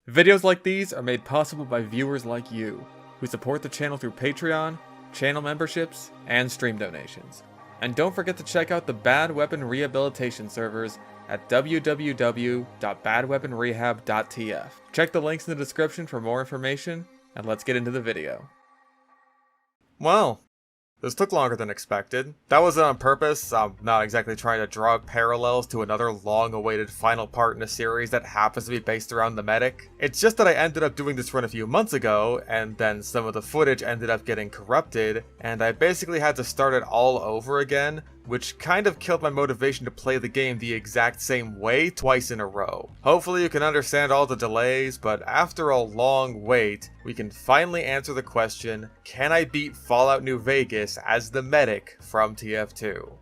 Videos like these are made possible by viewers like you, who support the channel through Patreon, channel memberships, and stream donations. And don't forget to check out the Bad Weapon Rehabilitation servers at www.badweaponrehab.tf. Check the links in the description for more information, and let's get into the video. Well, this took longer than expected. That wasn't on purpose. I'm not exactly trying to draw parallels to another long-awaited final part in a series that happens to be based around the medic. It's just that I ended up doing this run a few months ago, and then some of the footage ended up getting corrupted, and I basically had to start it all over again, which kind of killed my motivation to play the game the exact same way twice in a row. Hopefully you can understand all the delays, but after a long wait, we can finally answer the question, can I beat Fallout New Vegas as the medic from TF2?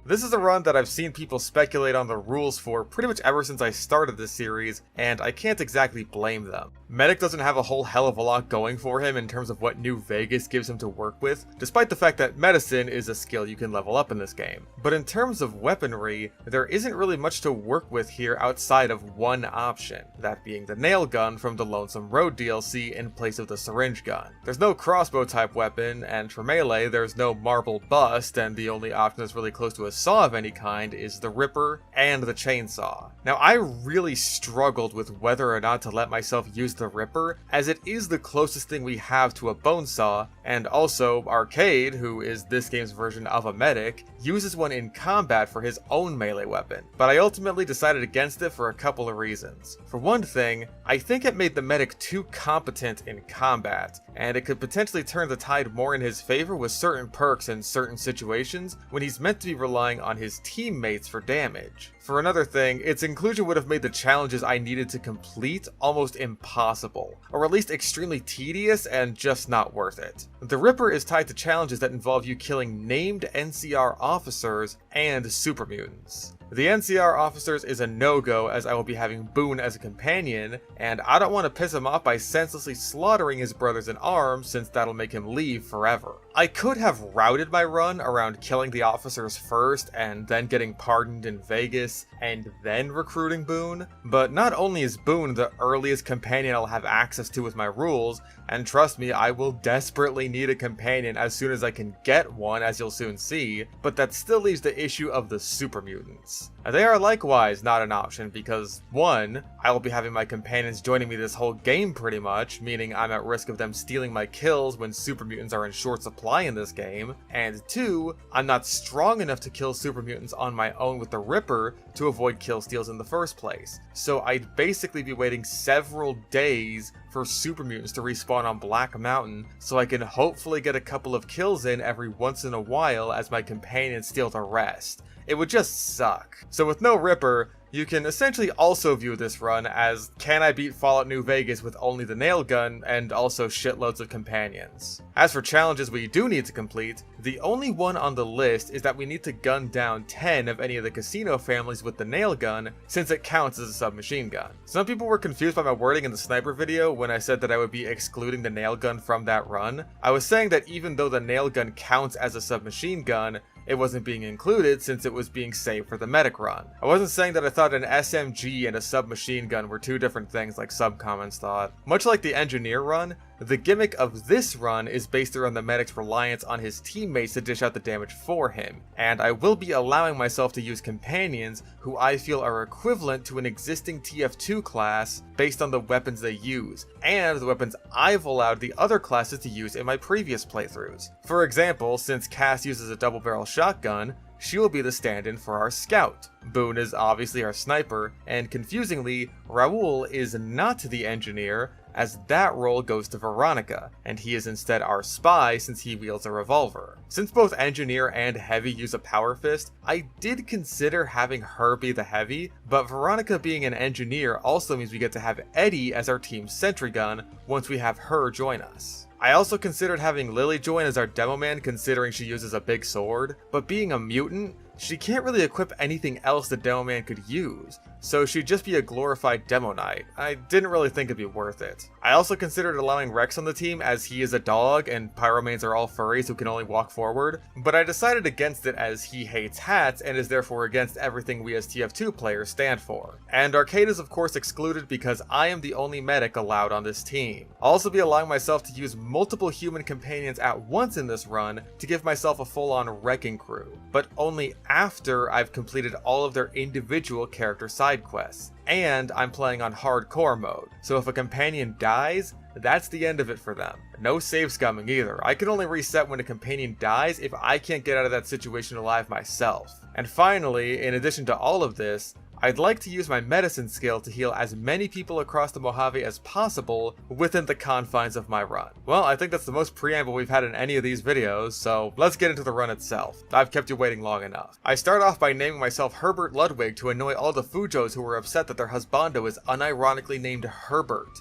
This is a run that I've seen people speculate on the rules for pretty much ever since I started this series, and I can't exactly blame them. Medic doesn't have a whole hell of a lot going for him in terms of what New Vegas gives him to work with, despite the fact that medicine is a skill you can level up in this game. But in terms of weaponry, there isn't really much to work with here outside of one option, that being the nail gun from the Lonesome Road DLC in place of the syringe gun. There's no crossbow type weapon, and for melee there's no marble bust, and the only option that's really close to a saw of any kind is the Ripper and the chainsaw. Now I really struggled with whether or not to let myself use the Ripper, as it is the closest thing we have to a bone saw, and also Arcade, who is this game's version of a medic, uses one in combat for his own melee weapon. But I ultimately decided against it for a couple of reasons. For one thing, I think it made the medic too competent in combat, and it could potentially turn the tide more in his favor with certain perks in certain situations when he's meant to be relying on his teammates for damage. For another thing, its inclusion would have made the challenges I needed to complete almost impossible, or at least extremely tedious and just not worth it. The Ripper is tied to challenges that involve you killing named NCR officers and super mutants. The NCR officers is a no-go, as I will be having Boone as a companion, and I don't want to piss him off by senselessly slaughtering his brothers in arms, since that'll make him leave forever. I could have routed my run around killing the officers first, and then getting pardoned in Vegas, and then recruiting Boone, but not only is Boone the earliest companion I'll have access to with my rules, and trust me, I will desperately need a companion as soon as I can get one, as you'll soon see, but that still leaves the issue of the super mutants. They are likewise not an option because, 1, I will be having my companions joining me this whole game pretty much, meaning I'm at risk of them stealing my kills when super mutants are in short supply in this game, and 2, I'm not strong enough to kill super mutants on my own with the Ripper to avoid kill steals in the first place. So I'd basically be waiting several days for super mutants to respawn on Black Mountain so I can hopefully get a couple of kills in every once in a while as my companions steal the rest. It would just suck. So with no Ripper, you can essentially also view this run as, can I beat Fallout New Vegas with only the nail gun and also shitloads of companions? As for challenges we do need to complete, the only one on the list is that we need to gun down 10 of any of the casino families with the nail gun, since it counts as a submachine gun. Some people were confused by my wording in the sniper video when I said that I would be excluding the nail gun from that run. I was saying that even though the nail gun counts as a submachine gun, it wasn't being included since it was being saved for the medic run. I wasn't saying that I thought an SMG and a submachine gun were two different things like some comments thought. Much like the engineer run, the gimmick of this run is based around the medic's reliance on his teammates to dish out the damage for him, and I will be allowing myself to use companions who I feel are equivalent to an existing TF2 class based on the weapons they use, and the weapons I've allowed the other classes to use in my previous playthroughs. For example, since Cass uses a double barrel shotgun, she will be the stand-in for our scout. Boone is obviously our sniper, and confusingly, Raul is not the engineer, as that role goes to Veronica, and he is instead our spy since he wields a revolver. Since both engineer and heavy use a power fist, I did consider having her be the heavy, but Veronica being an engineer also means we get to have Eddie as our team's sentry gun once we have her join us. I also considered having Lily join as our demo man considering she uses a big sword, but being a mutant, she can't really equip anything else the demo man could use, so she'd just be a glorified demo knight. I didn't really think it'd be worth it. I also considered allowing Rex on the team as he is a dog and pyromanes are all furries who can only walk forward, but I decided against it as he hates hats and is therefore against everything we as TF2 players stand for. And Arcade is of course excluded because I am the only medic allowed on this team. I'll also be allowing myself to use multiple human companions at once in this run to give myself a full-on wrecking crew, but only after I've completed all of their individual character side quests. And I'm playing on hardcore mode, so if a companion dies, that's the end of it for them. No save scumming either. I can only reset when a companion dies if I can't get out of that situation alive myself. And finally, in addition to all of this, I'd like to use my medicine skill to heal as many people across the Mojave as possible within the confines of my run. Well, I think that's the most preamble we've had in any of these videos, so let's get into the run itself. I've kept you waiting long enough. I start off by naming myself Herbert Ludwig to annoy all the Fujos who were upset that their husbando is unironically named Herbert.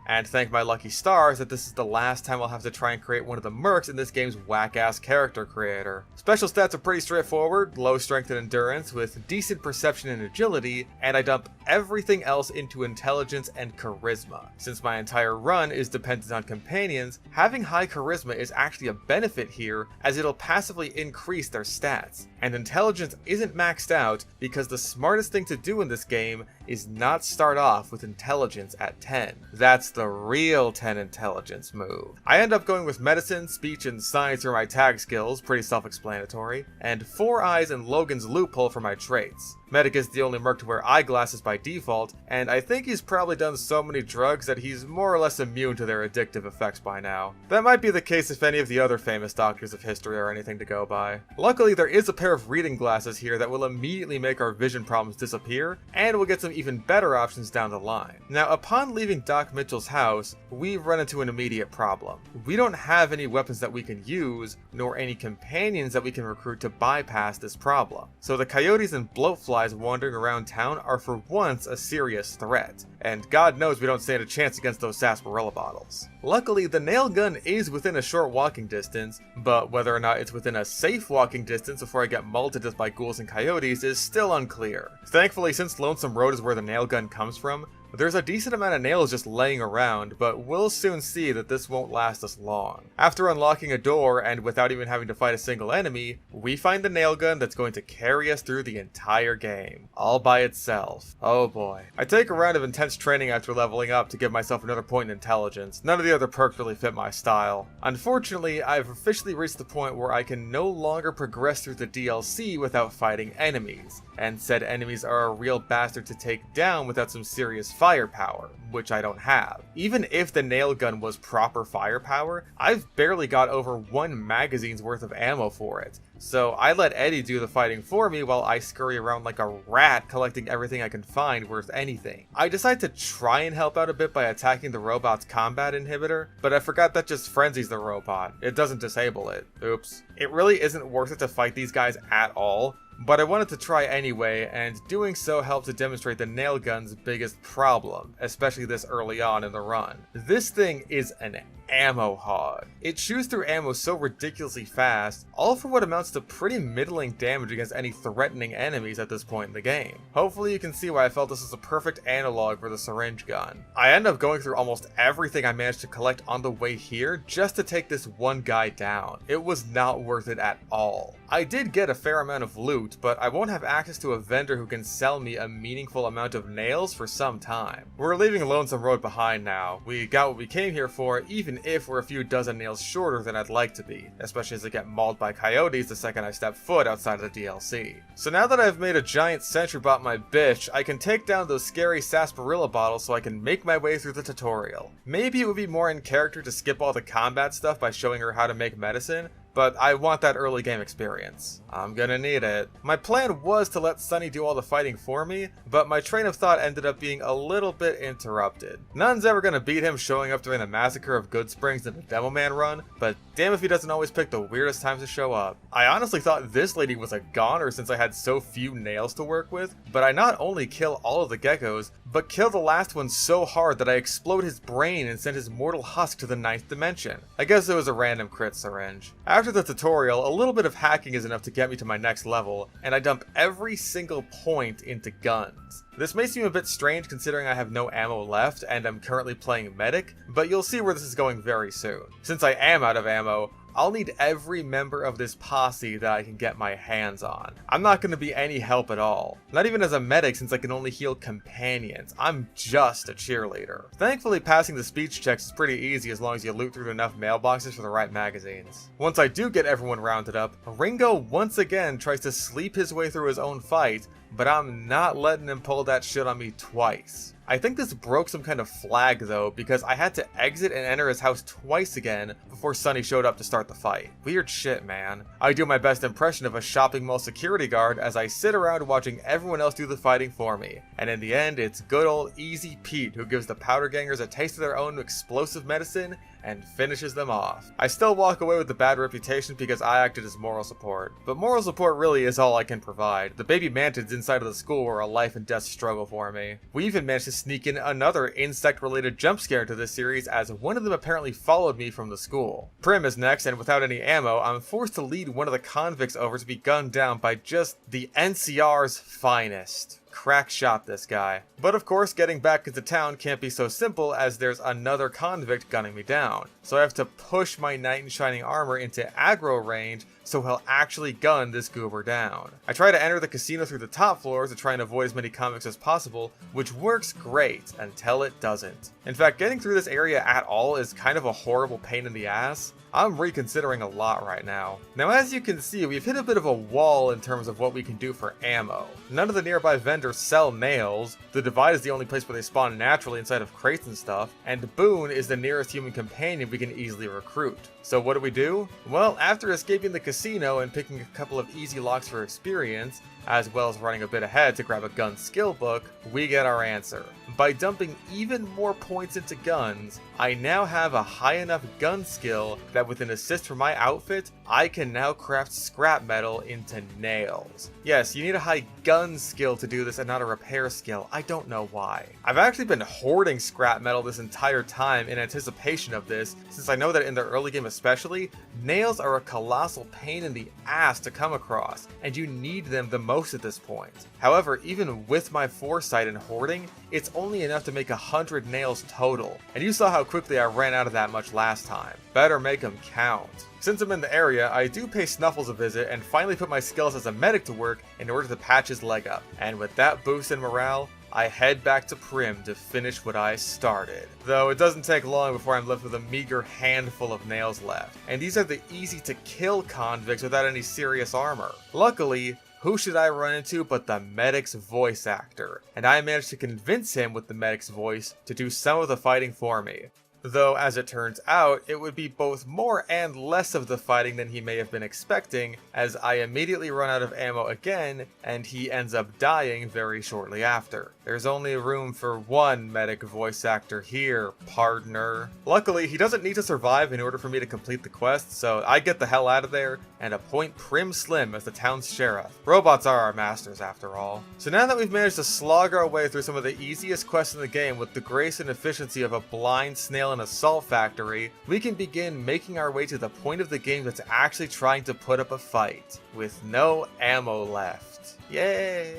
And thank my lucky stars that this is the last time I'll have to try and create one of the mercs in this game's whack-ass character creator. Special stats are pretty straightforward, low strength and endurance with decent perception and agility, and I dump everything else into intelligence and charisma. Since my entire run is dependent on companions, having high charisma is actually a benefit here as it'll passively increase their stats. And intelligence isn't maxed out because the smartest thing to do in this game is not start off with intelligence at 10. That's the real 10 intelligence move. I end up going with medicine, speech, and science for my tag skills, pretty self-explanatory, and 4 eyes and Logan's loophole for my traits. Medic is the only merc to wear eyeglasses by default, and I think he's probably done so many drugs that he's more or less immune to their addictive effects by now. That might be the case if any of the other famous doctors of history are anything to go by. Luckily, there is a pair of reading glasses here that will immediately make our vision problems disappear, and we'll get some even better options down the line. Now, upon leaving Doc Mitchell's house, we run into an immediate problem. We don't have any weapons that we can use, nor any companions that we can recruit to bypass this problem. So the coyotes and bloatflies wandering around town are for once a serious threat, and God knows we don't stand a chance against those sarsaparilla bottles. Luckily, the nail gun is within a short walking distance, but whether or not it's within a safe walking distance before I get mauled to death by ghouls and coyotes is still unclear. Thankfully, since Lonesome Road is where the nail gun comes from, there's a decent amount of nails just laying around, but we'll soon see that this won't last us long. After unlocking a door and without even having to fight a single enemy, we find the nail gun that's going to carry us through the entire game, all by itself. Oh boy. I take a round of intense training after leveling up to give myself another point in intelligence. None of the other perks really fit my style. Unfortunately, I've officially reached the point where I can no longer progress through the DLC without fighting enemies, and said enemies are a real bastard to take down without some serious firepower, which I don't have. Even if the nail gun was proper firepower, I've barely got over 1 magazine's worth of ammo for it. So I let Eddie do the fighting for me while I scurry around like a rat collecting everything I can find worth anything. I decide to try and help out a bit by attacking the robot's combat inhibitor, but I forgot that just frenzies the robot. It doesn't disable it. Oops. It really isn't worth it to fight these guys at all, but I wanted to try anyway, and doing so helped to demonstrate the nail gun's biggest problem, especially this early on in the run. This thing is an ammo hog. It chews through ammo so ridiculously fast, all for what amounts to pretty middling damage against any threatening enemies at this point in the game. Hopefully you can see why I felt this was a perfect analog for the syringe gun. I end up going through almost everything I managed to collect on the way here just to take this one guy down. It was not worth it at all. I did get a fair amount of loot, but I won't have access to a vendor who can sell me a meaningful amount of nails for some time. We're leaving Lonesome Road behind now. We got what we came here for, even if we're a few dozen nails shorter than I'd like to be, especially as I get mauled by coyotes the second I step foot outside of the DLC. So now that I've made a giant sentry bot my bitch, I can take down those scary sarsaparilla bottles so I can make my way through the tutorial. Maybe it would be more in character to skip all the combat stuff by showing her how to make medicine, but I want that early game experience. I'm gonna need it. My plan was to let Sunny do all the fighting for me, but my train of thought ended up being a little bit interrupted. None's ever gonna beat him showing up during the massacre of Good Springs in the Demo Man run, but damn if he doesn't always pick the weirdest times to show up. I honestly thought this lady was a goner since I had so few nails to work with, but I not only kill all of the geckos, but kill the last one so hard that I explode his brain and send his mortal husk to the 9th dimension. I guess it was a random crit syringe. After After the tutorial, a little bit of hacking is enough to get me to my next level, and I dump every single point into guns. This may seem a bit strange considering I have no ammo left and I'm currently playing medic, but you'll see where this is going very soon. Since I am out of ammo, I'll need every member of this posse that I can get my hands on. I'm not going to be any help at all. Not even as a medic since I can only heal companions. I'm just a cheerleader. Thankfully, passing the speech checks is pretty easy as long as you loot through enough mailboxes for the right magazines. Once I do get everyone rounded up, Ringo once again tries to sleep his way through his own fight, but I'm not letting him pull that shit on me twice. I think this broke some kind of flag though, because I had to exit and enter his house twice again before Sonny showed up to start the fight. Weird shit, man. I do my best impression of a shopping mall security guard as I sit around watching everyone else do the fighting for me. And in the end, it's good old Easy Pete who gives the powder gangers a taste of their own explosive medicine and finishes them off. I still walk away with the bad reputation because I acted as moral support. But moral support really is all I can provide. The baby mantids inside of the school were a life and death struggle for me. We even managed to sneak in another insect-related jump scare into this series as one of them apparently followed me from the school. Prim is next, and without any ammo, I'm forced to lead one of the convicts over to be gunned down by just the NCR's finest. Crack shot, this guy. But of course, getting back into town can't be so simple as there's another convict gunning me down. So I have to push my knight in shining armor into aggro range so he'll actually gun this goober down. I try to enter the casino through the top floors to try and avoid as many convicts as possible, which works great until it doesn't. In fact, getting through this area at all is kind of a horrible pain in the ass. I'm reconsidering a lot right now. Now, as you can see, we've hit a bit of a wall in terms of what we can do for ammo. None of the nearby vendors sell nails, the Divide is the only place where they spawn naturally inside of crates and stuff, and Boone is the nearest human companion we can easily recruit. So what do? Well, after escaping the casino and picking a couple of easy locks for experience, as well as running a bit ahead to grab a gun skill book, we get our answer. By dumping even more points into guns, I now have a high enough gun skill that with an assist from my outfit, I can now craft scrap metal into nails. Yes, you need a high gun skill to do this and not a repair skill. I don't know why. I've actually been hoarding scrap metal this entire time in anticipation of this, since I know that in the early game especially, nails are a colossal pain in the ass to come across, and you need them the most at this point. However, even with my foresight and hoarding, it's only enough to make 100 nails total, and you saw how quickly I ran out of that much last time. Better make them count. Since I'm in the area, I do pay Snuffles a visit and finally put my skills as a medic to work in order to patch his leg up. And with that boost in morale, I head back to Prim to finish what I started. Though it doesn't take long before I'm left with a meager handful of nails left. And these are the easy to kill convicts without any serious armor. Luckily, who should I run into but the medic's voice actor? And I managed to convince him with the medic's voice to do some of the fighting for me. Though, as it turns out, it would be both more and less of the fighting than he may have been expecting, as I immediately run out of ammo again, and he ends up dying very shortly after. There's only room for one medic voice actor here, partner. Luckily, he doesn't need to survive in order for me to complete the quest, so I get the hell out of there, and appoint Prim Slim as the town's sheriff. Robots are our masters, after all. So now that we've managed to slog our way through some of the easiest quests in the game with the grace and efficiency of a blind snail in a salt factory, we can begin making our way to the point of the game that's actually trying to put up a fight, with no ammo left. Yay!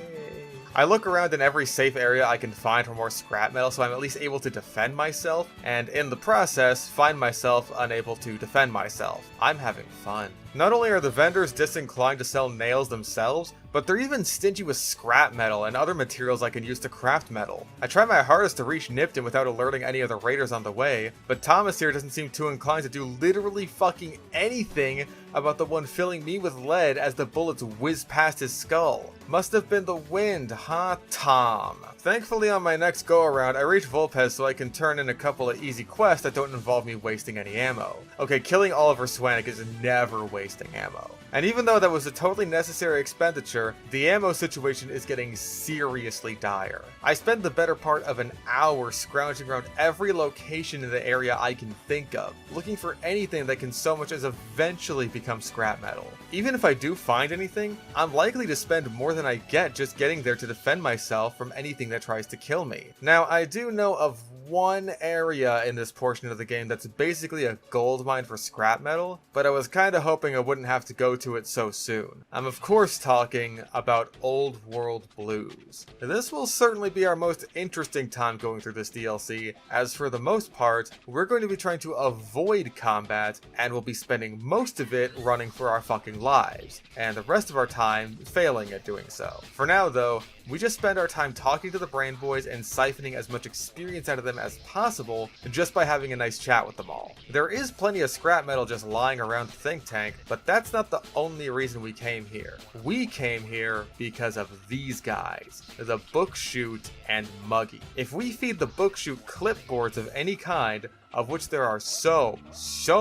I look around in every safe area I can find for more scrap metal so I'm at least able to defend myself, and in the process, find myself unable to defend myself. I'm having fun. Not only are the vendors disinclined to sell nails themselves, but they're even stingy with scrap metal and other materials I can use to craft metal. I try my hardest to reach Nipton without alerting any of the raiders on the way, but Thomas here doesn't seem too inclined to do literally fucking anything about the one filling me with lead as the bullets whiz past his skull. Must have been the wind, huh, Tom? Thankfully on my next go around, I reach Volpez so I can turn in a couple of easy quests that don't involve me wasting any ammo. Okay, killing Oliver Swanik is never wasting ammo. And even though that was a totally necessary expenditure, the ammo situation is getting seriously dire. I spend the better part of an hour scrounging around every location in the area I can think of, looking for anything that can so much as eventually become scrap metal. Even if I do find anything, I'm likely to spend more than I get just getting there to defend myself from anything that tries to kill me. Now, I do know of one area in this portion of the game that's basically a gold mine for scrap metal, but I was kinda hoping I wouldn't have to go to it so soon. I'm of course talking about Old World Blues. This will certainly be our most interesting time going through this DLC, as for the most part, we're going to be trying to avoid combat, and we'll be spending most of it running for our fucking lives, and the rest of our time failing at doing so. For now though, we just spend our time talking to the Brain Boys and siphoning as much experience out of them as possible just by having a nice chat with them all. There is plenty of scrap metal just lying around the think tank, but that's not the only reason we came here. We came here because of these guys, the Bookshoot and Muggy. If we feed the Bookshoot clipboards of any kind, of which there are so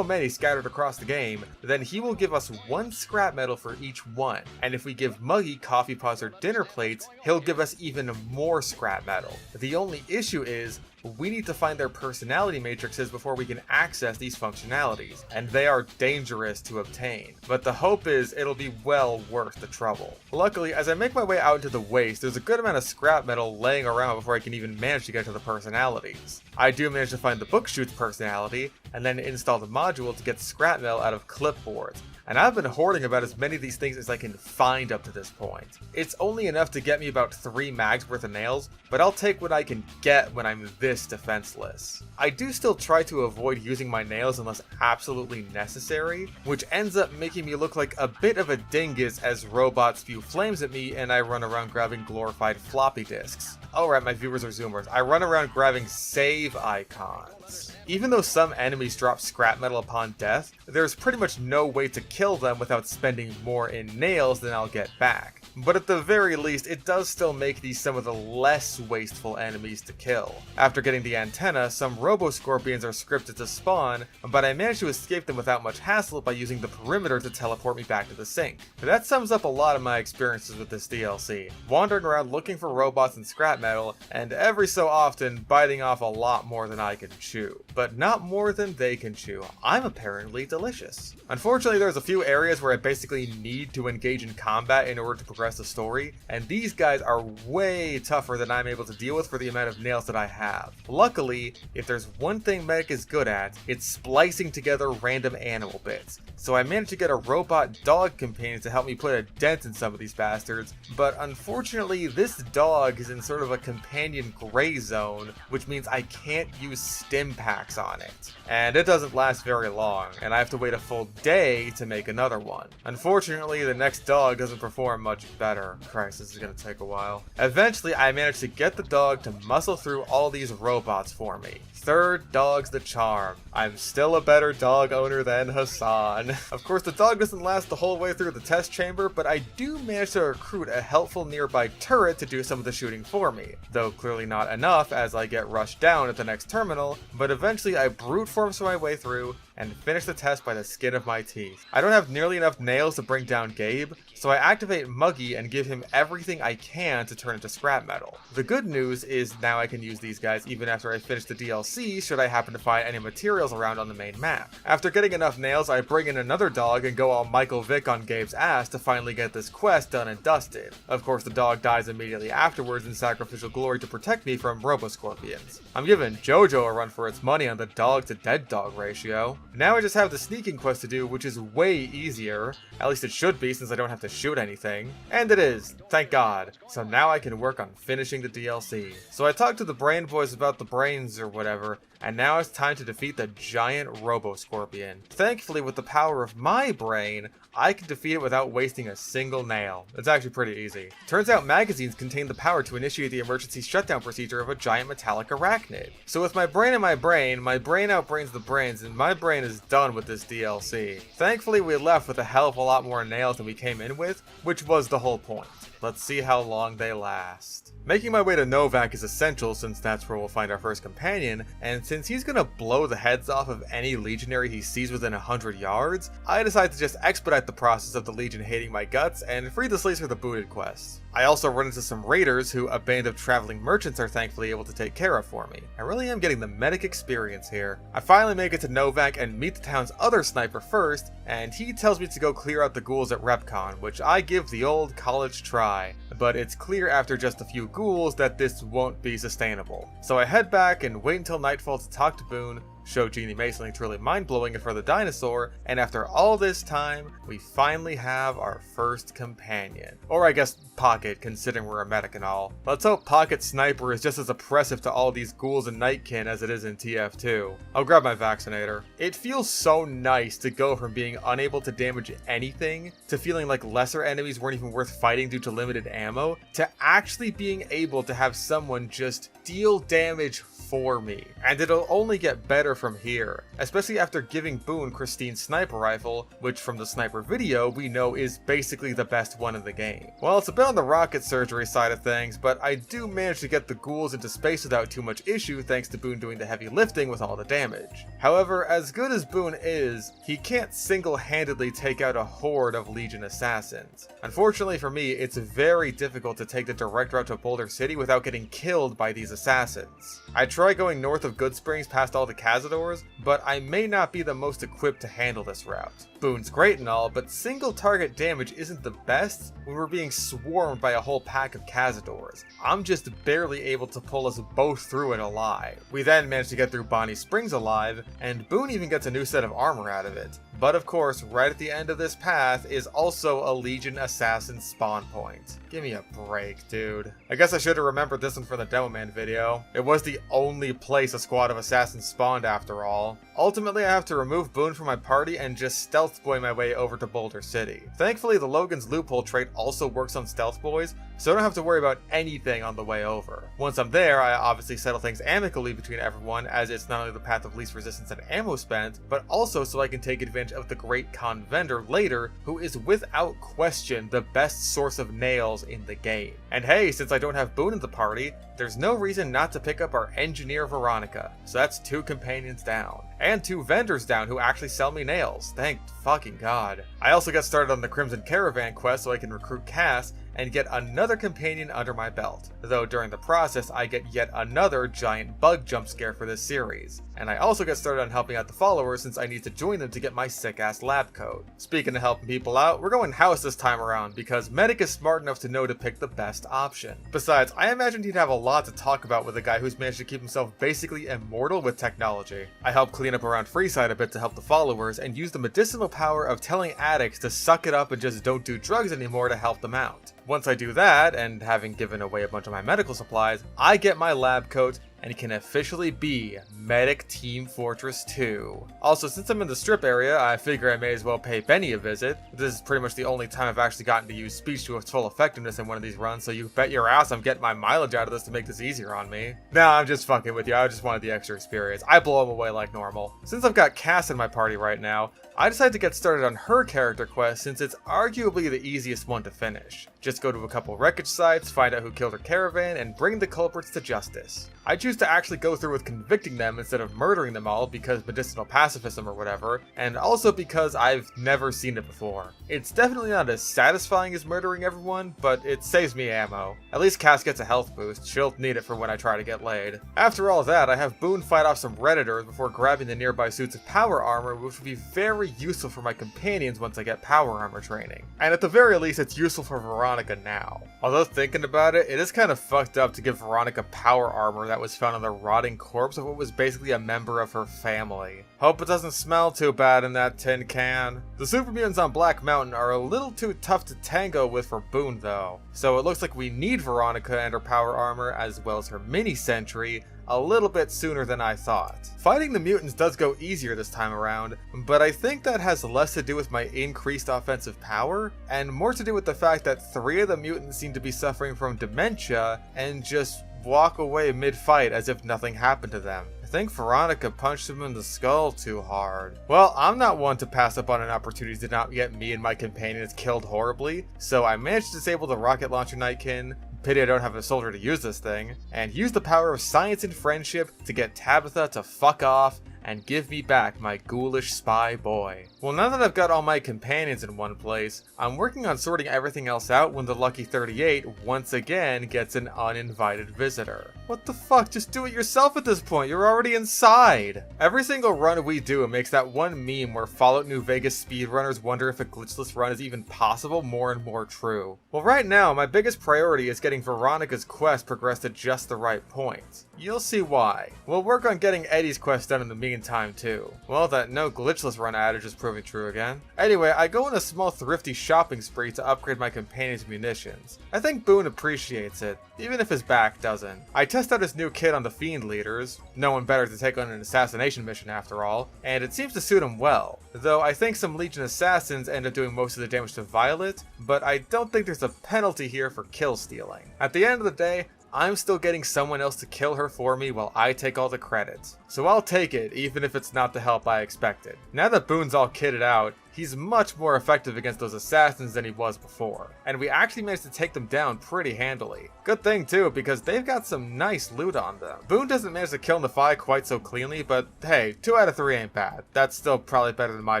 many scattered across the game, then he will give us 1 scrap metal for each one. And if we give Muggy coffee pots or dinner plates, he'll give us even more scrap metal. The only issue is, we need to find their personality matrices before we can access these functionalities, and they are dangerous to obtain. But the hope is it'll be well worth the trouble. Luckily, as I make my way out into the waste, there's a good amount of scrap metal laying around before I can even manage to get to the personalities. I do manage to find the Bookshoot's personality, and then install the module to get scrap metal out of clipboards. And I've been hoarding about as many of these things as I can find up to this point. It's only enough to get me about 3 mags worth of nails, but I'll take what I can get when I'm this defenseless. I do still try to avoid using my nails unless absolutely necessary, which ends up making me look like a bit of a dingus as robots spew flames at me and I run around grabbing glorified floppy disks. Alright, my viewers are zoomers, I run around grabbing save icons. Even though some enemies drop scrap metal upon death, there's pretty much no way to kill them without spending more in nails than I'll get back. But at the very least, it does still make these some of the less wasteful enemies to kill. After getting the antenna, some Robo-scorpions are scripted to spawn, but I managed to escape them without much hassle by using the perimeter to teleport me back to the sink. That sums up a lot of my experiences with this DLC, wandering around looking for robots and scrap metal, and every so often biting off a lot more than I can chew. But not more than they can chew. I'm apparently delicious. Unfortunately, there's a few areas where I basically need to engage in combat in order to progress the story, and these guys are way tougher than I'm able to deal with for the amount of nails that I have. Luckily, if there's one thing Mech is good at, it's splicing together random animal bits. So I managed to get a robot dog companion to help me put a dent in some of these bastards, but unfortunately this dog is in sort of a companion gray zone, which means I can't use stim packs on it. And it doesn't last very long, and I have to wait a full day to make another one. Unfortunately, the next dog doesn't perform much better. Christ, this is gonna take a while. Eventually, I managed to get the dog to muscle through all these robots for me. Third dog's the charm. I'm still a better dog owner than Hassan. Of course, the dog doesn't last the whole way through the test chamber, but I do manage to recruit a helpful nearby turret to do some of the shooting for me. Though clearly not enough as I get rushed down at the next terminal, but eventually I brute force my way through and finish the test by the skin of my teeth. I don't have nearly enough nails to bring down Gabe, so I activate Muggy and give him everything I can to turn into scrap metal. The good news is now I can use these guys even after I finish the DLC should I happen to find any materials around on the main map. After getting enough nails, I bring in another dog and go all Michael Vick on Gabe's ass to finally get this quest done and dusted. Of course, the dog dies immediately afterwards in sacrificial glory to protect me from Robo-scorpions. I'm giving JoJo a run for its money on the dog to dead dog ratio. Now I just have the sneaking quest to do, which is way easier. At least it should be since I don't have to shoot anything. And it is, thank God. So now I can work on finishing the DLC. So I talked to the Brain Boys about the brains or whatever, and now it's time to defeat the giant Robo-scorpion. Thankfully, with the power of my brain, I can defeat it without wasting a single nail. It's actually pretty easy. Turns out magazines contain the power to initiate the emergency shutdown procedure of a giant metallic arachnid. So with my brain in my brain outbrains the brains, and my brain is done with this DLC. Thankfully, we left with a hell of a lot more nails than we came in with, which was the whole point. Let's see how long they last. Making my way to Novak is essential since that's where we'll find our first companion, and since he's gonna blow the heads off of any legionary he sees within 100 yards, I decide to just expedite the process of the Legion hating my guts and free the slaves for the booted quest. I also run into some raiders who abandon band of traveling merchants are thankfully able to take care of for me. I really am getting the medic experience here. I finally make it to Novak and meet the town's other sniper first, and he tells me to go clear out the ghouls at RepCon, which I give the old college try. But it's clear after just a few ghouls that this won't be sustainable. So I head back and wait until nightfall to talk to Boone, show Genie May something truly mind-blowing for the dinosaur, and after all this time, we finally have our first companion. Or I guess Pocket, considering we're a medic and all. Let's hope Pocket Sniper is just as oppressive to all these ghouls and nightkin as it is in TF2. I'll grab my vaccinator. It feels so nice to go from being unable to damage anything, to feeling like lesser enemies weren't even worth fighting due to limited ammo, to actually being able to have someone just deal damage for me. And it'll only get better from here, especially after giving Boone Christine's sniper rifle, which from the sniper video we know is basically the best one in the game. Well, it's a bit on the rocket surgery side of things, but I do manage to get the ghouls into space without too much issue thanks to Boone doing the heavy lifting with all the damage. However, as good as Boone is, he can't single-handedly take out a horde of Legion assassins. Unfortunately for me, it's very difficult to take the direct route to Boulder City without getting killed by these assassins. I try going north of Goodsprings past all the Cazadors, but I may not be the most equipped to handle this route. Boone's great and all, but single target damage isn't the best when we're being swarmed by a whole pack of Cazadors. I'm just barely able to pull us both through it alive. We then manage to get through Bonnie Springs alive, and Boone even gets a new set of armor out of it. But of course, right at the end of this path is also a Legion assassin spawn point. Give me a break, dude. I guess I should have remembered this one from the Demo Man video. It was the only place a squad of assassins spawned after all. Ultimately, I have to remove Boone from my party and just stealth boy my way over to Boulder City. Thankfully, the Logan's Loophole trait also works on stealth boys, so I don't have to worry about anything on the way over. Once I'm there, I obviously settle things amicably between everyone, as it's not only the path of least resistance and ammo spent, but also so I can take advantage of the Great Khan Vendor later, who is without question the best source of nails in the game. And hey, since I don't have Boone in the party, there's no reason not to pick up our engineer Veronica, so that's 2 companions down. And 2 vendors down who actually sell me nails, thank fucking god. I also got started on the Crimson Caravan quest so I can recruit Cass and get another companion under my belt, though during the process I get yet another giant bug jump scare for this series. And I also get started on helping out the followers since I need to join them to get my sick-ass lab coat. Speaking of helping people out, we're going house this time around because Medic is smart enough to know to pick the best option. Besides, I imagined he'd have a lot to talk about with a guy who's managed to keep himself basically immortal with technology. I help clean up around Freeside a bit to help the followers and use the medicinal power of telling addicts to suck it up and just don't do drugs anymore to help them out. Once I do that, and having given away a bunch of my medical supplies, I get my lab coat and can officially be Medic Team Fortress 2. Also, since I'm in the strip area, I figure I may as well pay Benny a visit. This is pretty much the only time I've actually gotten to use speech to its full effectiveness in one of these runs, so you bet your ass I'm getting my mileage out of this to make this easier on me. Nah, I'm just fucking with you, I just wanted the extra experience. I blow them away like normal. Since I've got Cass in my party right now, I decided to get started on her character quest since it's arguably the easiest one to finish. Just go to a couple wreckage sites, find out who killed her caravan, and bring the culprits to justice. I choose to actually go through with convicting them instead of murdering them all because medicinal pacifism or whatever, and also because I've never seen it before. It's definitely not as satisfying as murdering everyone, but it saves me ammo. At least Cass gets a health boost, she'll need it for when I try to get laid. After all that, I have Boone fight off some Redditors before grabbing the nearby suits of power armor, which would be very useful for my companions once I get power armor training. And at the very least, it's useful for Veronica now. Although thinking about it, it is kind of fucked up to give Veronica power armor that was found on the rotting corpse of what was basically a member of her family. Hope it doesn't smell too bad in that tin can. The super mutants on Black Mountain are a little too tough to tango with for Boone though, so it looks like we need Veronica and her power armor as well as her mini sentry a little bit sooner than I thought. Fighting the mutants does go easier this time around, but I think that has less to do with my increased offensive power, and more to do with the fact that 3 of the mutants seem to be suffering from dementia and just walk away mid-fight as if nothing happened to them. I think Veronica punched him in the skull too hard. Well, I'm not one to pass up on an opportunity to not get me and my companions killed horribly, so I managed to disable the rocket launcher Nightkin. Pity I don't have a soldier to use this thing, and use the power of science and friendship to get Tabitha to fuck off and give me back my ghoulish spy boy. Well, now that I've got all my companions in one place, I'm working on sorting everything else out when the lucky 38 once again gets an uninvited visitor. What the fuck, just do it yourself at this point, you're already inside! Every single run we do makes that one meme where Fallout New Vegas speedrunners wonder if a glitchless run is even possible more and more true. Well, right now, my biggest priority is getting Veronica's quest progressed at just the right point. You'll see why. We'll work on getting Eddie's quest done in the meantime too. Well, that no glitchless run adage is proving true again. Anyway, I go on a small thrifty shopping spree to upgrade my companion's munitions. I think Boone appreciates it, even if his back doesn't. I test out his new kit on the Fiend leaders, no one better to take on an assassination mission after all, and it seems to suit him well. Though I think some Legion assassins end up doing most of the damage to Violet, but I don't think there's a penalty here for kill stealing. At the end of the day, I'm still getting someone else to kill her for me while I take all the credit. So I'll take it, even if it's not the help I expected. Now that Boone's all kitted out, he's much more effective against those assassins than he was before. And we actually managed to take them down pretty handily. Good thing too, because they've got some nice loot on them. Boone doesn't manage to kill Nefai quite so cleanly, but hey, 2 out of 3 ain't bad. That's still probably better than my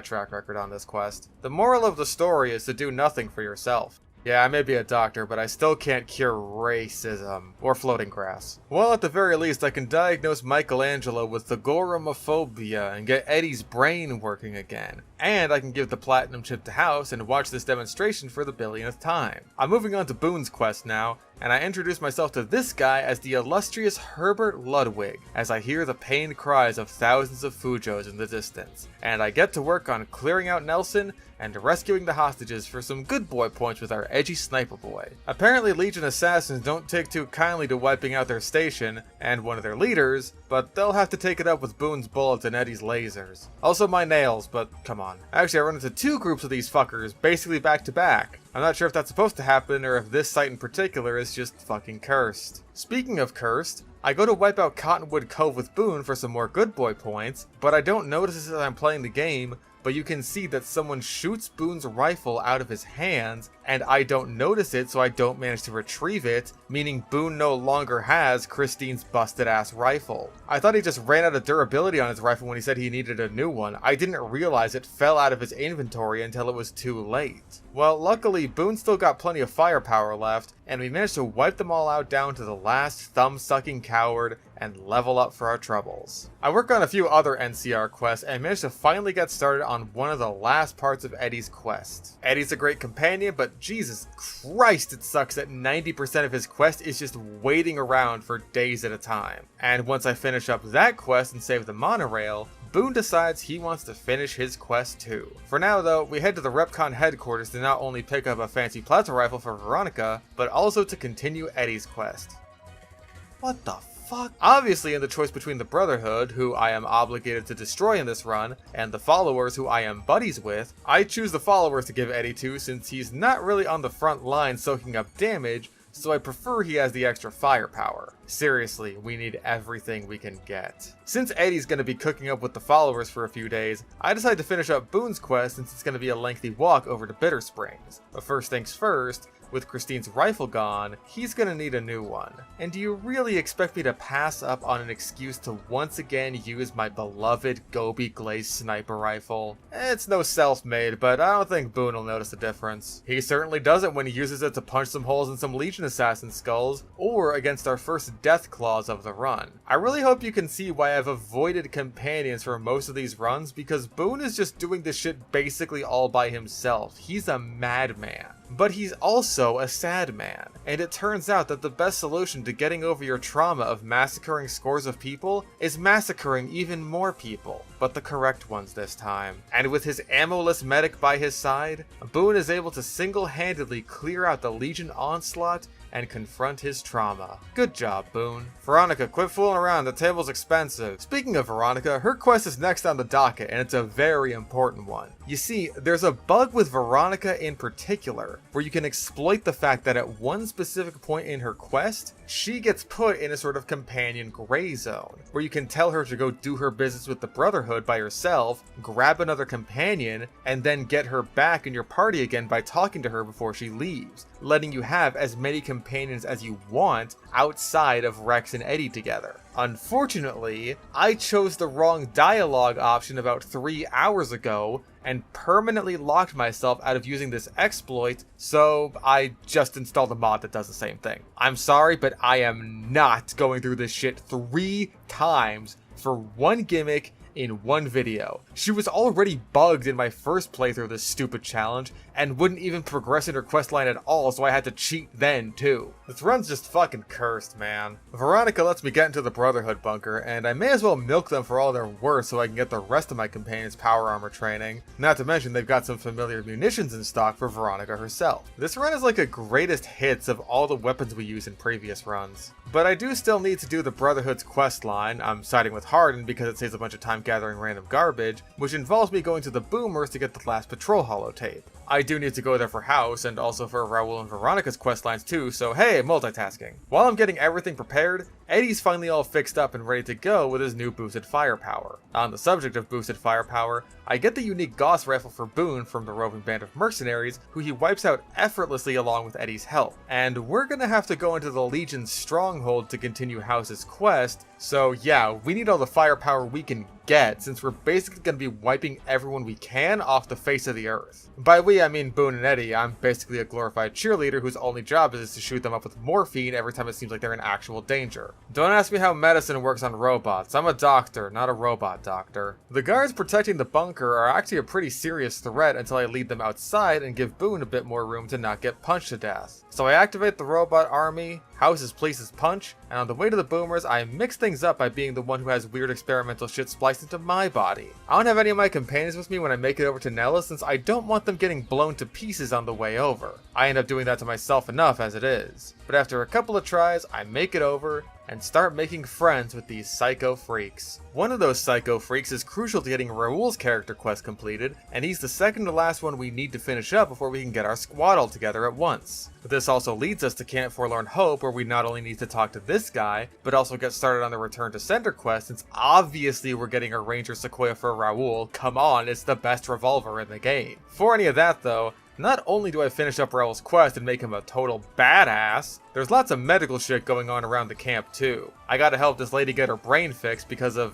track record on this quest. The moral of the story is to do nothing for yourself. Yeah, I may be a doctor, but I still can't cure racism. Or floating grass. Well, at the very least, I can diagnose Michelangelo with agoramophobia and get Eddie's brain working again. And I can give the platinum chip to House and watch this demonstration for the billionth time. I'm moving on to Boone's quest now, and I introduce myself to this guy as the illustrious Herbert Ludwig, as I hear the pained cries of thousands of Fujos in the distance. And I get to work on clearing out Nelson and rescuing the hostages for some good boy points with our edgy sniper boy. Apparently Legion assassins don't take too kindly to wiping out their station and one of their leaders, but they'll have to take it up with Boone's bullets and Eddie's lasers. Also my nails, but come on. Actually, I run into 2 groups of these fuckers, basically back to back. I'm not sure if that's supposed to happen or if this site in particular is just fucking cursed. Speaking of cursed, I go to wipe out Cottonwood Cove with Boone for some more good boy points, but I don't notice as I'm playing the game, but you can see that someone shoots Boone's rifle out of his hands, and I don't notice it, so I don't manage to retrieve it, meaning Boone no longer has Christine's busted ass rifle. I thought he just ran out of durability on his rifle when he said he needed a new one. I didn't realize it fell out of his inventory until it was too late. Well, luckily Boone still got plenty of firepower left, and we managed to wipe them all out down to the last thumb-sucking coward and level up for our troubles. I work on a few other NCR quests and managed to finally get started on one of the last parts of Eddie's quest. Eddie's a great companion, but Jesus Christ, it sucks that 90% of his quest is just waiting around for days at a time. And once I finish up that quest and save the monorail, Boone decides he wants to finish his quest too. For now though, we head to the Repcon headquarters to not only pick up a fancy plasma rifle for Veronica, but also to continue Eddie's quest. What the fuck? Obviously in the choice between the Brotherhood, who I am obligated to destroy in this run, and the Followers, who I am buddies with, I choose the Followers to give Eddie to since he's not really on the front line soaking up damage, so I prefer he has the extra firepower. Seriously, we need everything we can get. Since Eddie's going to be cooking up with the Followers for a few days, I decided to finish up Boone's quest since it's going to be a lengthy walk over to Bitter Springs. But first things first, with Christine's rifle gone, he's gonna need a new one. And do you really expect me to pass up on an excuse to once again use my beloved Gobi Glaze sniper rifle? It's no self-made, but I don't think Boone will notice the difference. He certainly doesn't when he uses it to punch some holes in some Legion assassin skulls, or against our first death claws of the run. I really hope you can see why I've avoided companions for most of these runs, because Boone is just doing this shit basically all by himself. He's a madman. But he's also a sad man, and it turns out that the best solution to getting over your trauma of massacring scores of people is massacring even more people, but the correct ones this time. And with his ammo-less medic by his side, Boone is able to single-handedly clear out the Legion onslaught and confront his trauma. Good job, Boone. Veronica, quit fooling around, the table's expensive. Speaking of Veronica, her quest is next on the docket, and it's a very important one. You see, there's a bug with Veronica in particular, where you can exploit the fact that at one specific point in her quest, she gets put in a sort of companion gray zone, where you can tell her to go do her business with the Brotherhood by herself, grab another companion, and then get her back in your party again by talking to her before she leaves, letting you have as many companions as you want outside of Rex and Eddie together. Unfortunately, I chose the wrong dialogue option about 3 hours ago and permanently locked myself out of using this exploit, so I just installed a mod that does the same thing. I'm sorry, but I am not going through this shit 3 times for one gimmick in one video. She was already bugged in my first playthrough of this stupid challenge and wouldn't even progress in her questline at all, so I had to cheat then too. This run's just fucking cursed, man. Veronica lets me get into the Brotherhood bunker, and I may as well milk them for all they're worth so I can get the rest of my companions' power armor training. Not to mention they've got some familiar munitions in stock for Veronica herself. This run is like a greatest hits of all the weapons we use in previous runs. But I do still need to do the Brotherhood's questline. I'm siding with Harden because it saves a bunch of time gathering random garbage, which involves me going to the Boomers to get the last patrol holotape. I do need to go there for House, and also for Raul and Veronica's questlines too, so hey, multitasking. While I'm getting everything prepared, Eddie's finally all fixed up and ready to go with his new boosted firepower. On the subject of boosted firepower, I get the unique Gauss rifle for Boone from the roving band of mercenaries, who he wipes out effortlessly along with Eddie's help. And we're gonna have to go into the Legion's stronghold to continue House's quest, so yeah, we need all the firepower we can get, since we're basically going to be wiping everyone we can off the face of the earth. By we, I mean Boone and Eddie. I'm basically a glorified cheerleader whose only job is to shoot them up with morphine every time it seems like they're in actual danger. Don't ask me how medicine works on robots. I'm a doctor, not a robot doctor. The guards protecting the bunker are actually a pretty serious threat until I lead them outside and give Boone a bit more room to not get punched to death. So I activate the robot army, House's Police's punch, and on the way to the Boomers, I mix things up by being the one who has weird experimental shit spliced into my body. I don't have any of my companions with me when I make it over to Nella, since I don't want them getting blown to pieces on the way over. I end up doing that to myself enough as it is. But after a couple of tries, I make it over, and start making friends with these psycho freaks. One of those psycho freaks is crucial to getting Raul's character quest completed, and he's the second to last one we need to finish up before we can get our squad all together at once. But this also leads us to Camp Forlorn Hope, where we not only need to talk to this guy, but also get started on the Return to Sender quest, since obviously we're getting a Ranger Sequoia for Raul. Come on, it's the best revolver in the game. For any of that though, not only do I finish up Raul's quest and make him a total badass, there's lots of medical shit going on around the camp too. I gotta help this lady get her brain fixed because of,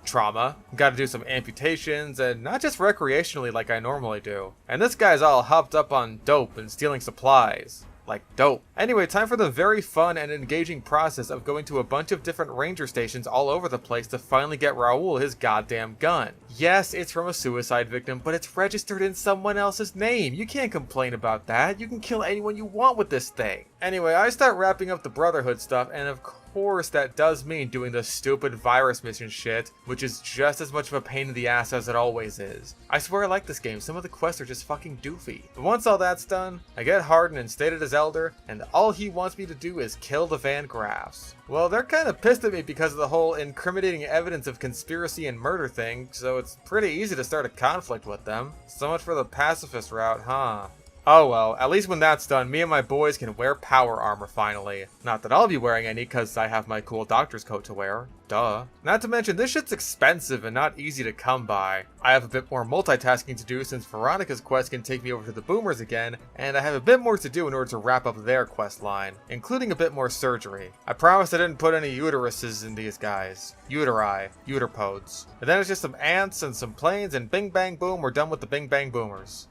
trauma. Gotta do some amputations, and not just recreationally like I normally do. And this guy's all hopped up on dope and stealing supplies. Like dope. Anyway, time for the very fun and engaging process of going to a bunch of different ranger stations all over the place to finally get Raul his goddamn gun. Yes, it's from a suicide victim, but it's registered in someone else's name. You can't complain about that. You can kill anyone you want with this thing. Anyway, I start wrapping up the Brotherhood stuff, and of course that does mean doing the stupid virus mission shit, which is just as much of a pain in the ass as it always is. I swear I like this game, some of the quests are just fucking doofy. But once all that's done, I get Harden instated as Elder, and all he wants me to do is kill the Van Graffs. Well, they're kinda pissed at me because of the whole incriminating evidence of conspiracy and murder thing, so it's pretty easy to start a conflict with them. So much for the pacifist route, huh? Oh well, at least when that's done, me and my boys can wear power armor finally. Not that I'll be wearing any, cause I have my cool doctor's coat to wear. Duh. Not to mention, this shit's expensive and not easy to come by. I have a bit more multitasking to do since Veronica's quest can take me over to the Boomers again, and I have a bit more to do in order to wrap up their quest line, including a bit more surgery. I promise I didn't put any uteruses in these guys. Uteri. Uterpodes. And then it's just some ants and some planes, and bing bang boom, we're done with the bing bang boomers.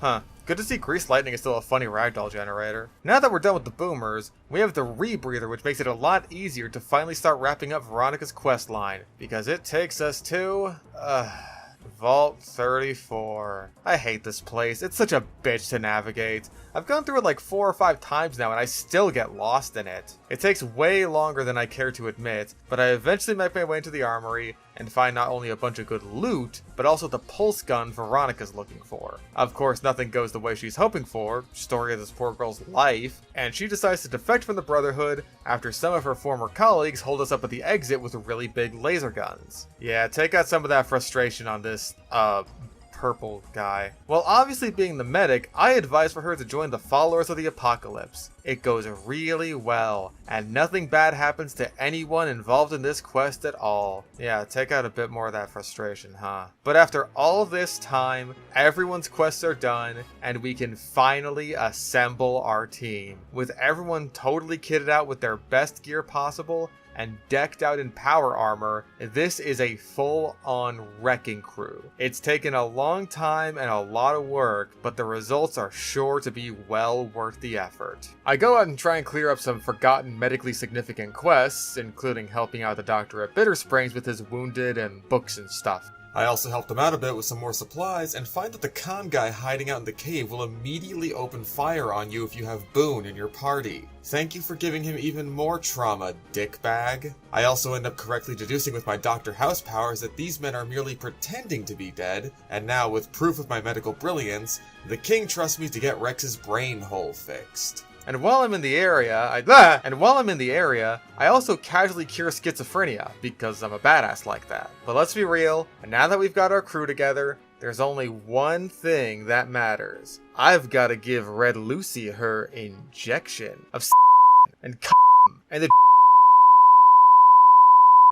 Huh. Good to see Grease Lightning is still a funny ragdoll generator. Now that we're done with the Boomers, we have the Rebreather, which makes it a lot easier to finally start wrapping up Veronica's quest line, because it takes us to... Vault 34. I hate this place. It's such a bitch to navigate. I've gone through it like 4 or 5 times now and I still get lost in it. It takes way longer than I care to admit, but I eventually make my way into the armory and find not only a bunch of good loot, but also the pulse gun Veronica's looking for. Of course, nothing goes the way she's hoping for, story of this poor girl's life, and she decides to defect from the Brotherhood after some of her former colleagues hold us up at the exit with really big laser guns. Yeah, take out some of that frustration on this, purple guy. Well, obviously being the medic, I advise for her to join the Followers of the Apocalypse. It goes really well, and nothing bad happens to anyone involved in this quest at all. Yeah, take out a bit more of that frustration, huh? But after all this time, everyone's quests are done, and we can finally assemble our team. With everyone totally kitted out with their best gear possible, and decked out in power armor, this is a full-on wrecking crew. It's taken a long time and a lot of work, but the results are sure to be well worth the effort. I go out and try and clear up some forgotten medically significant quests, including helping out the doctor at Bitter Springs with his wounded and books and stuff. I also helped him out a bit with some more supplies, and find that the con guy hiding out in the cave will immediately open fire on you if you have Boone in your party. Thank you for giving him even more trauma, dickbag. I also end up correctly deducing with my Dr. House powers that these men are merely pretending to be dead, and now with proof of my medical brilliance, the king trusts me to get Rex's brain hole fixed. And while I'm in the area, I also casually cure schizophrenia, because I'm a badass like that. But let's be real, and now that we've got our crew together, there's only one thing that matters. I've gotta give Red Lucy her injection of and and the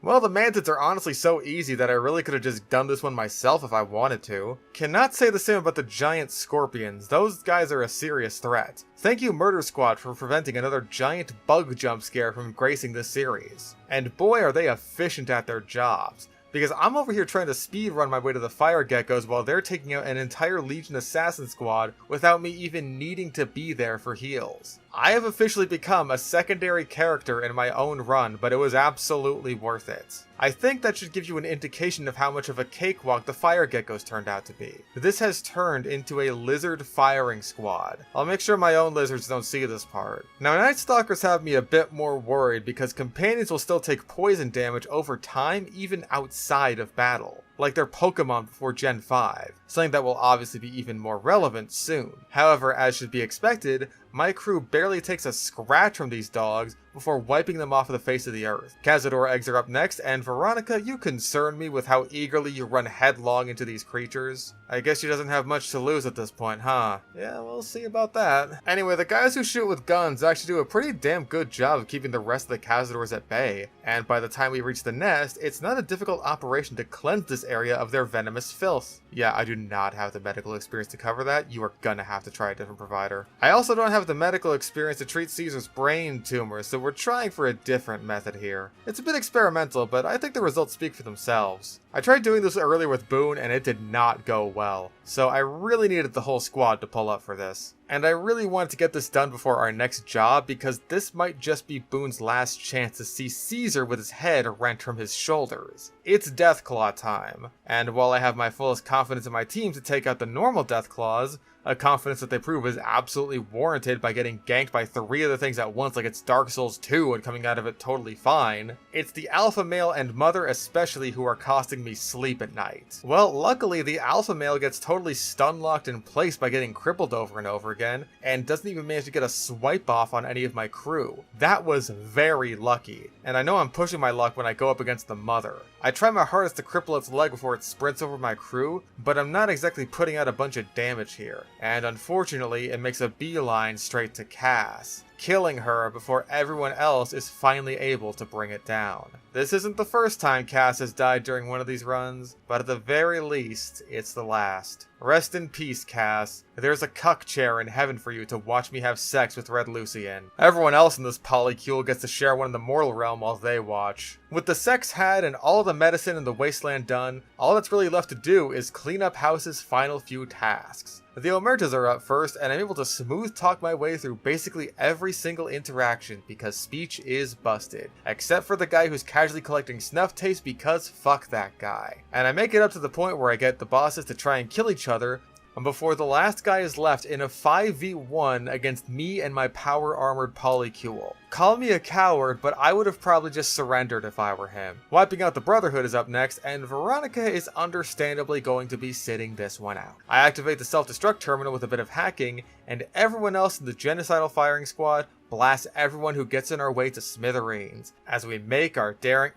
Well, the mantids are honestly so easy that I really could have just done this one myself if I wanted to. Cannot say the same about the giant scorpions. Those guys are a serious threat. Thank you, Mitten Squad, for preventing another giant bug jump scare from gracing this series. And boy, are they efficient at their jobs. Because I'm over here trying to speedrun my way to the fire geckos while they're taking out an entire Legion assassin squad without me even needing to be there for heals. I have officially become a secondary character in my own run, but it was absolutely worth it. I think that should give you an indication of how much of a cakewalk the fire geckos turned out to be. This has turned into a lizard firing squad. I'll make sure my own lizards don't see this part. Now, Night Stalkers have me a bit more worried because companions will still take poison damage over time even outside of battle, like their Pokemon before Gen 5, something that will obviously be even more relevant soon. However, as should be expected, my crew barely takes a scratch from these dogs before wiping them off of the face of the earth. Cazador eggs are up next, and Veronica, you concern me with how eagerly you run headlong into these creatures. I guess she doesn't have much to lose at this point, huh? Yeah, we'll see about that. Anyway, the guys who shoot with guns actually do a pretty damn good job of keeping the rest of the Cazadors at bay, and by the time we reach the nest, it's not a difficult operation to cleanse this area of their venomous filth. Yeah, I do not have the medical experience to cover that. You are gonna have to try a different provider. I also don't have the medical experience to treat Caesar's brain tumors, so we're trying for a different method here. It's a bit experimental, but I think the results speak for themselves. I tried doing this earlier with Boone, and it did not go well, so I really needed the whole squad to pull up for this. And I really wanted to get this done before our next job, because this might just be Boone's last chance to see Caesar with his head rent from his shoulders. It's Deathclaw time, and while I have my fullest confidence in my team to take out the normal Deathclaws, a confidence that they prove is absolutely warranted by getting ganked by 3 other things at once like it's Dark Souls 2 and coming out of it totally fine. It's the alpha male and mother especially who are costing me sleep at night. Well, luckily the alpha male gets totally stun locked in place by getting crippled over and over again, and doesn't even manage to get a swipe off on any of my crew. That was very lucky, and I know I'm pushing my luck when I go up against the mother. I try my hardest to cripple its leg before it sprints over my crew, but I'm not exactly putting out a bunch of damage here. And unfortunately, it makes a beeline straight to Cass, killing her before everyone else is finally able to bring it down. This isn't the first time Cass has died during one of these runs, but at the very least, it's the last. Rest in peace, Cass. There's a cuck chair in heaven for you to watch me have sex with Red Lucy in. Everyone else in this polycule gets to share one in the mortal realm while they watch. With the sex had and all the medicine in the wasteland done, all that's really left to do is clean up House's final few tasks. The Omertas are up first, and I'm able to smooth talk my way through basically every single interaction because speech is busted. Except for the guy who's casually collecting snuff tapes because fuck that guy. And I make it up to the point where I get the bosses to try and kill each other before the last guy is left in a 5v1 against me and my power armored polycule. Call me a coward, but I would have probably just surrendered if I were him. Wiping out the Brotherhood is up next, and Veronica is understandably going to be sitting this one out. I activate the self-destruct terminal with a bit of hacking, and everyone else in the genocidal firing squad blast everyone who gets in our way to smithereens, as we make our daring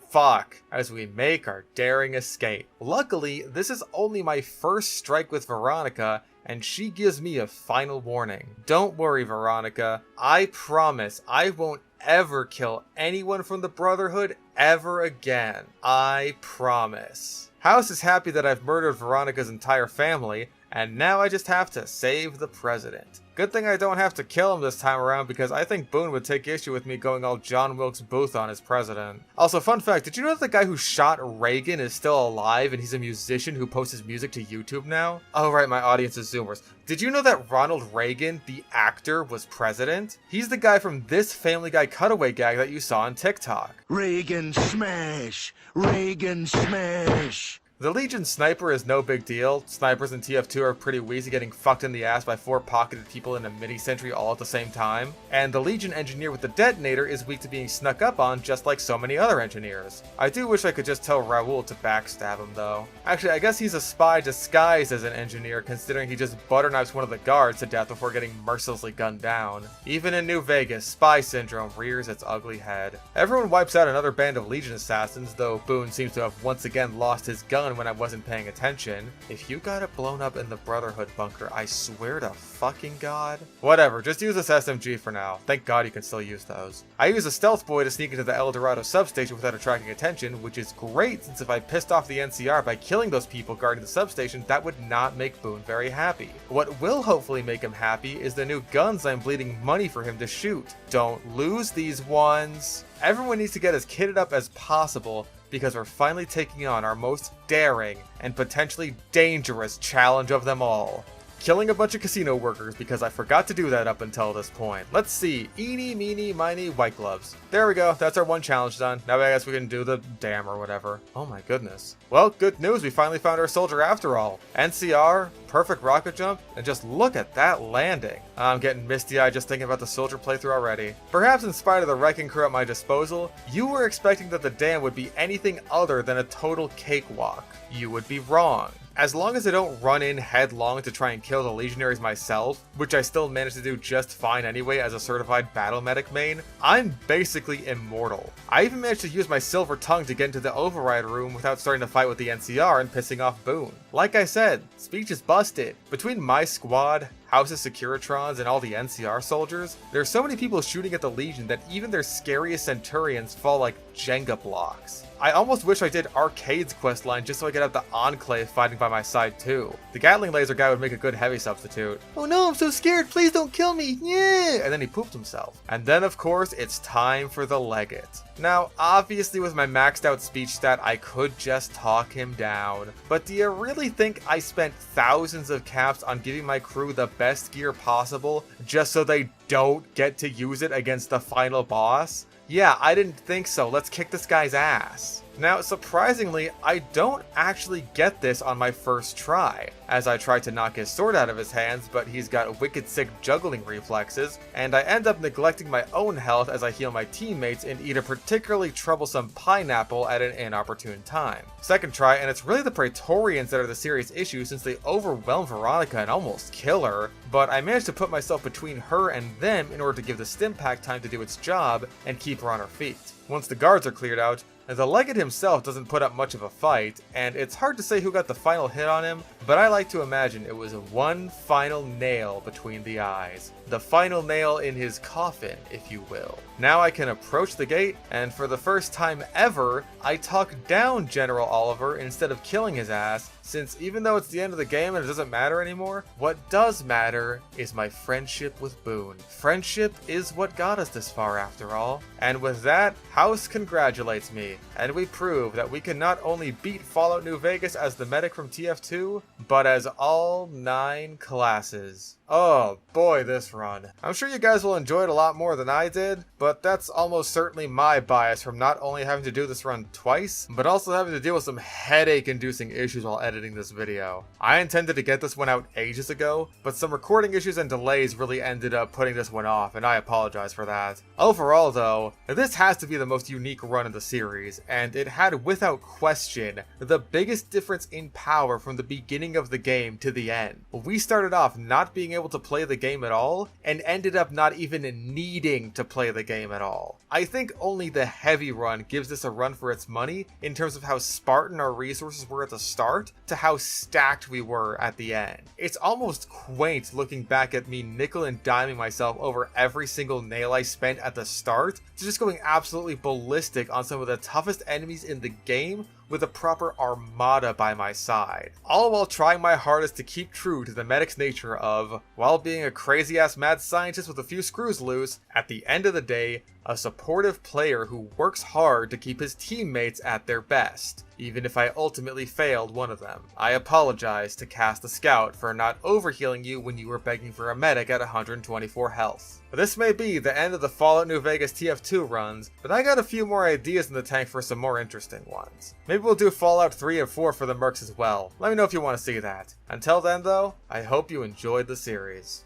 escape. Luckily, this is only my first strike with Veronica, and she gives me a final warning. Don't worry, Veronica. I promise I won't ever kill anyone from the Brotherhood ever again. I promise. House is happy that I've murdered Veronica's entire family, and now I just have to save the president. Good thing I don't have to kill him this time around, because I think Boone would take issue with me going all John Wilkes Booth on his president. Also, fun fact, did you know that the guy who shot Reagan is still alive and he's a musician who posts his music to YouTube now? Oh right, my audience is Zoomers. Did you know that Ronald Reagan, the actor, was president? He's the guy from this Family Guy cutaway gag that you saw on TikTok. Reagan smash! Reagan smash! The Legion sniper is no big deal. Snipers in TF2 are pretty wheezy, getting fucked in the ass by 4 pocketed people in a mini-sentry all at the same time. And the Legion engineer with the detonator is weak to being snuck up on, just like so many other engineers. I do wish I could just tell Raul to backstab him though. Actually, I guess he's a spy disguised as an engineer, considering he just butter-knifes one of the guards to death before getting mercilessly gunned down. Even in New Vegas, spy syndrome rears its ugly head. Everyone wipes out another band of Legion assassins, though Boone seems to have once again lost his gun when I wasn't paying attention. If you got it blown up in the Brotherhood bunker, I swear to fucking God. Whatever, just use this SMG for now. Thank God you can still use those. I use a stealth boy to sneak into the El Dorado substation without attracting attention, which is great since if I pissed off the NCR by killing those people guarding the substation, that would not make Boone very happy. What will hopefully make him happy is the new guns I'm bleeding money for him to shoot. Don't lose these ones. Everyone needs to get as kitted up as possible, because we're finally taking on our most daring and potentially dangerous challenge of them all. Killing a bunch of casino workers, because I forgot to do that up until this point. Let's see. Eeny, meeny, miny, white gloves. There we go. That's our one challenge done. Now I guess we can do the dam or whatever. Oh my goodness. Well, good news. We finally found our soldier after all. NCR, perfect rocket jump, and just look at that landing. I'm getting misty-eyed just thinking about the soldier playthrough already. Perhaps in spite of the wrecking crew at my disposal, you were expecting that the dam would be anything other than a total cakewalk. You would be wrong. As long as I don't run in headlong to try and kill the legionaries myself, which I still managed to do just fine anyway as a certified battle medic main, I'm basically immortal. I even managed to use my silver tongue to get into the override room without starting to fight with the NCR and pissing off Boone. Like I said, speech is busted. Between my squad, House's Securitrons, and all the NCR soldiers, there's so many people shooting at the Legion that even their scariest Centurions fall like Jenga blocks. I almost wish I did Arcade's questline just so I could have the Enclave fighting by my side too. The Gatling laser guy would make a good heavy substitute. Oh no, I'm so scared, please don't kill me, yeah! And then he pooped himself. And then of course, it's time for the Legate. Now, obviously with my maxed out speech stat, I could just talk him down. But do you really think I spent thousands of caps on giving my crew the best gear possible just so they don't get to use it against the final boss? Yeah, I didn't think so. Let's kick this guy's ass. Now, surprisingly, I don't actually get this on my first try, as I try to knock his sword out of his hands, but he's got wicked sick juggling reflexes, and I end up neglecting my own health as I heal my teammates and eat a particularly troublesome pineapple at an inopportune time. Second try, and it's really the Praetorians that are the serious issue since they overwhelm Veronica and almost kill her, but I managed to put myself between her and them in order to give the stim pack time to do its job and keep her on her feet. Once the guards are cleared out, the Legate himself doesn't put up much of a fight, and it's hard to say who got the final hit on him, but I like to imagine it was one final nail between the eyes. The final nail in his coffin, if you will. Now I can approach the gate, and for the first time ever, I talk down General Oliver instead of killing his ass, since even though it's the end of the game and it doesn't matter anymore, what does matter is my friendship with Boone. Friendship is what got us this far after all. And with that, House congratulates me, and we prove that we can not only beat Fallout New Vegas as the medic from TF2, but as all 9 classes. Oh boy, this run. I'm sure you guys will enjoy it a lot more than I did, but that's almost certainly my bias from not only having to do this run twice, but also having to deal with some headache-inducing issues while editing this video. I intended to get this one out ages ago, but some recording issues and delays really ended up putting this one off, and I apologize for that. Overall though, this has to be the most unique run in the series, and it had without question the biggest difference in power from the beginning beginning of the game to the end. We started off not being able to play the game at all, and ended up not even needing to play the game at all. I think only the heavy run gives this a run for its money in terms of how spartan our resources were at the start to how stacked we were at the end. It's almost quaint looking back at me nickel and diming myself over every single nail I spent at the start to just going absolutely ballistic on some of the toughest enemies in the game with a proper armada by my side. All while trying my hardest to keep true to the medic's nature of, while being a crazy ass mad scientist with a few screws loose, at the end of the day, a supportive player who works hard to keep his teammates at their best, even if I ultimately failed one of them. I apologize to Cast the Scout for not overhealing you when you were begging for a medic at 124 health. This may be the end of the Fallout New Vegas TF2 runs, but I got a few more ideas in the tank for some more interesting ones. Maybe we'll do Fallout 3 and 4 for the mercs as well. Let me know if you want to see that. Until then though, I hope you enjoyed the series.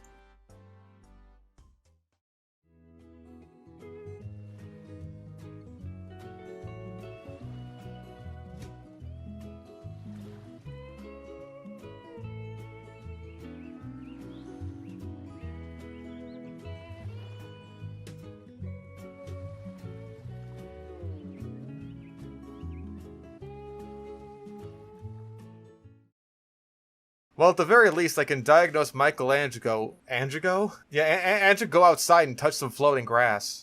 Well, at the very least, I can diagnose Michelangelo. Angelo? Yeah, Angelo go outside and touch some floating grass.